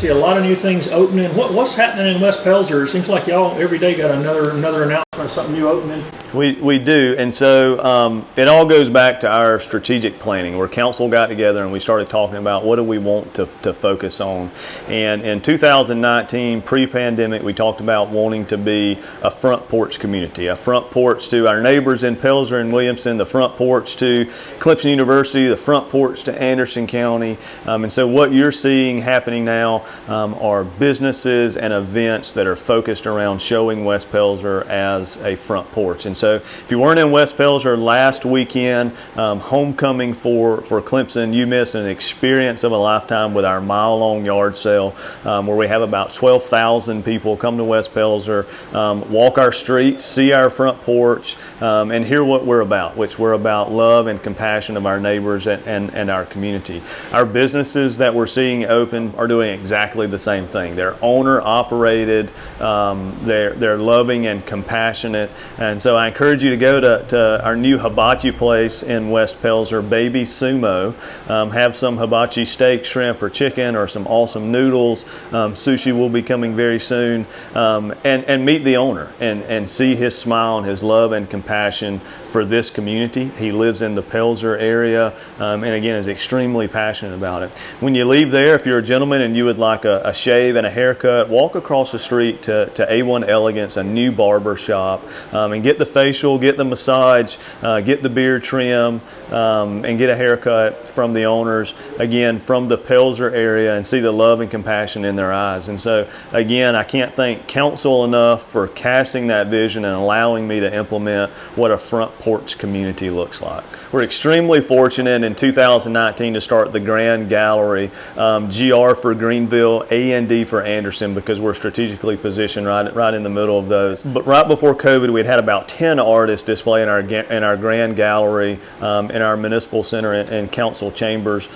see a lot of new things opening. What's happening in West Pelzer? It seems like y'all every day got another announcement, something new opening. We do, and so it all goes back to our strategic planning, where council got together and we started talking about what do we want to focus on. And in 2019, pre-pandemic, we talked about wanting to be a front porch community, a front porch to our neighbors in Pelzer and Williamston, the front porch to Clemson University, the front porch to Anderson County. And so what you're seeing happening now are businesses and events that are focused around showing West Pelzer as a front porch. And so if you weren't in West Pelzer last weekend, homecoming for Clemson, you missed an experience of a lifetime with our mile-long yard sale, where we have about 12,000 people come to West Pelzer, walk our streets, see our front porch, and hear what we're about, which we're about love and compassion of our neighbors and our community. Our businesses that we're seeing open are doing exactly the same thing. They're owner-operated, they're loving and compassionate, and so I encourage you to go to our new hibachi place in West Pelzer, Baby Sumo. Have some hibachi steak, shrimp, or chicken, or some awesome noodles. Sushi will be coming very soon, and meet the owner and see his smile and his love and compassion for this community. He lives in the Pelzer area, and again is extremely passionate about it. When you leave there, if you're a gentleman and you would like a shave and a haircut, walk across the street to A1 Elegance, a new barber shop, and get the facial, get the massage, get the beard trim, and get a haircut from the owners, again, from the Pelzer area, and see the love and compassion in their eyes. And so, again, I can't thank council enough for casting that vision and allowing me to implement what a front porch community looks like. We're extremely fortunate in 2019 to start the Grand Gallery, GR for Greenville, A&D for Anderson, because we're strategically positioned right in the middle of those. But right before COVID, we had about 10 artists display in our Grand Gallery, in our municipal center and council chambers.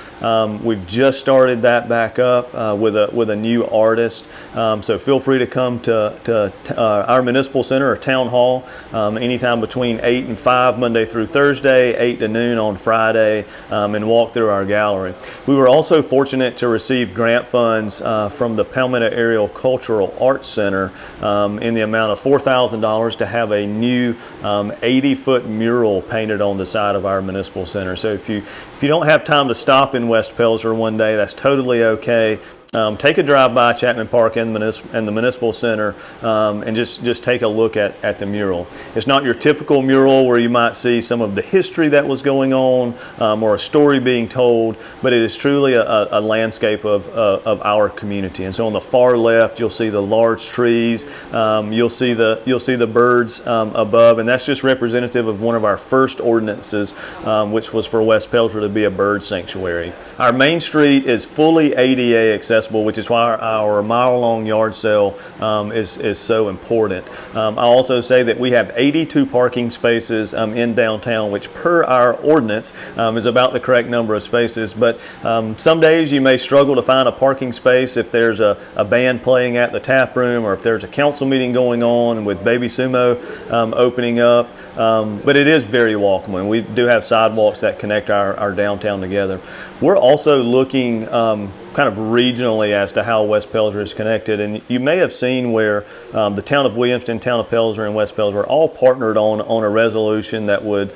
We've just started that back up with a new artist. So feel free to come to our municipal center or town hall anytime between 8 and 5 Monday through Thursday, 8 to noon on Friday, and walk through our gallery. We were also fortunate to receive grant funds from the Palmetto Area Cultural Arts Center in the amount of $4,000 to have a new 80-foot mural painted on the side of our municipal center. So if you don't have time to stop in West Pelzer one day, that's totally okay. Take a drive by Chapman Park and the Municipal Center, and just take a look at the mural. It's not your typical mural where you might see some of the history that was going on or a story being told, but it is truly a landscape of our community. And so on the far left, you'll see the large trees, you'll see the birds above, and that's just representative of one of our first ordinances, which was for West Pelzer to be a bird sanctuary. Our main street is fully ADA accessible, which is why our mile-long yard sale is so important. I'll also say that we have 82 parking spaces in downtown, which per our ordinance is about the correct number of spaces. But some days you may struggle to find a parking space if there's a band playing at the tap room, or if there's a council meeting going on with Baby Sumo opening up. But it is very walkable, and we do have sidewalks that connect our downtown together. We're also looking kind of regionally as to how West Pelzer is connected, and you may have seen where the town of Williamston, town of Pelzer, and West Pelzer are all partnered on a resolution that would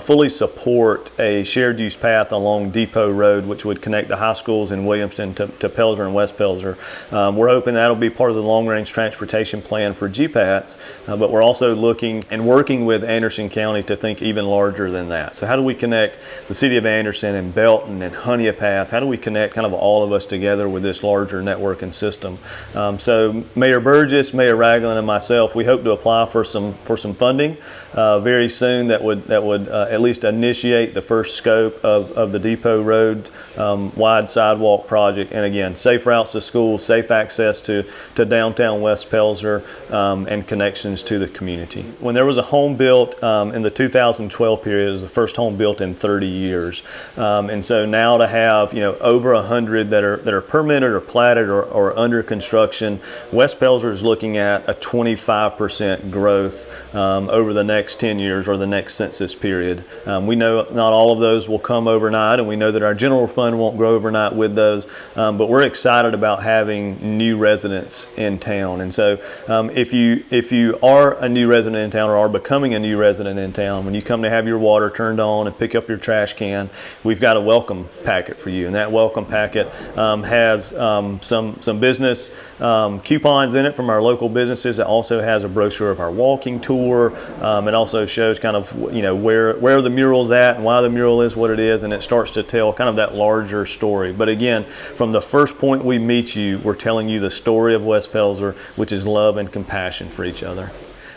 fully support a shared use path along Depot Road, which would connect the high schools in Williamston to Pelzer and West Pelzer. We're hoping that'll be part of the long-range transportation plan for GPATs, but we're also looking and working with Anderson County to think even larger than that. So how do we connect the city of Anderson and Belton and Honeypath? How do we connect kind of all of us together with this larger network and system? So Mayor Burgess, Mayor Ragland, and myself, we hope to apply for some funding very soon that would at least initiate the first scope of the Depot Road wide sidewalk project. And again, safe routes to school, safe access to downtown West Pelzer, and connections to the community. When there was a home built in the 2012 period, it was the first home built in 30 years. And so now to have over 100 that that are permitted or platted or under construction, West Pelzer is looking at a 25% growth over the next 10 years or the next census period. We know not all of those will come overnight, and we know that our general fund won't grow overnight with those, but we're excited about having new residents in town. And so if you are a new resident in town or are becoming a new resident in town, when you come to have your water turned on and pick up your trash can, we've got a welcome packet for you. And that welcome packet has some business coupons in it from our local businesses. It also has a brochure of our walking tour. It also shows kind of where the mural's at and why the mural is what it is, and it starts to tell kind of that larger story. But again, from the first point we meet you, we're telling you the story of West Pelzer, which is love and compassion for each other.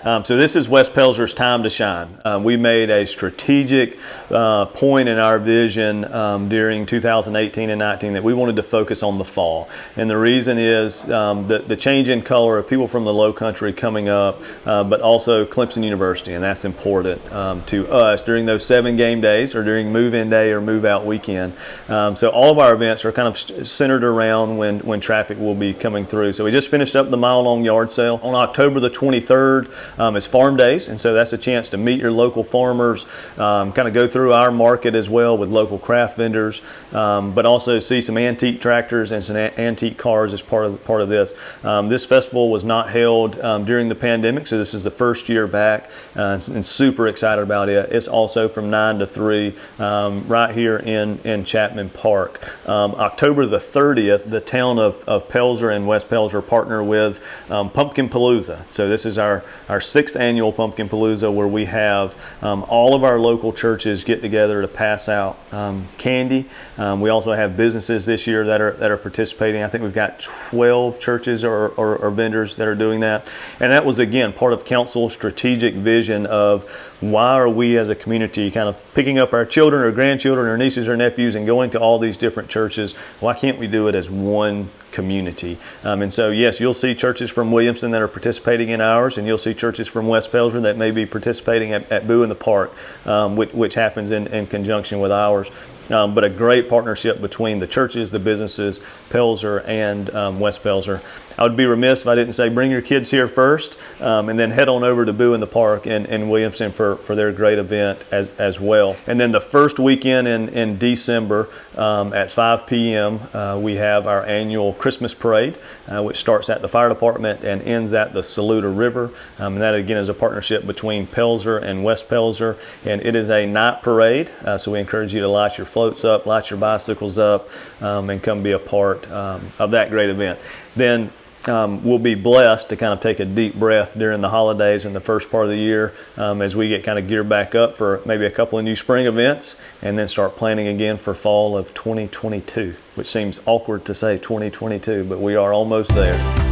So this is West Pelzer's time to shine. We made a strategic point in our vision during 2018 and 19 that we wanted to focus on the fall. And the reason is the change in color of people from the low country coming up, but also Clemson University, and that's important to us during those 7 game days or during move-in day or move-out weekend. So all of our events are kind of centered around when traffic will be coming through. So we just finished up the mile-long yard sale on October the 23rd. It's farm days, and so that's a chance to meet your local farmers, kind of go through our market as well with local craft vendors, but also see some antique tractors and some antique cars as part of this. This festival was not held during the pandemic, so this is the first year back, and super excited about it. It's also from 9 to 3 right here in Chapman Park. October the 30th, the town of Pelzer and West Pelzer partner with Pumpkin Palooza. So this is our 6th annual Pumpkin Palooza, where we have all of our local churches get together to pass out candy. We also have businesses this year that are participating. I think we've got 12 churches or vendors that are doing that. And that was, again, part of council's strategic vision of why are we as a community kind of picking up our children or grandchildren or nieces or nephews and going to all these different churches? Why can't we do it as one community? And so, yes, you'll see churches from Williamson that are participating in ours, and you'll see churches from West Pelzer that may be participating at Boo in the Park, which happens in conjunction with ours. But a great partnership between the churches, the businesses, Pelzer and West Pelzer. I would be remiss if I didn't say bring your kids here first, and then head on over to Boo in the Park in Williamson for their great event as well. And then the first weekend in December at 5 p.m. We have our annual Christmas parade, which starts at the fire department and ends at the Saluda River. And that again is a partnership between Pelzer and West Pelzer, and it is a night parade. So we encourage you to light your floats up, light your bicycles up, and come be a part of that great event. Then we'll be blessed to kind of take a deep breath during the holidays and the first part of the year as we get kind of geared back up for maybe a couple of new spring events, and then start planning again for fall of 2022, which seems awkward to say 2022, but we are almost there.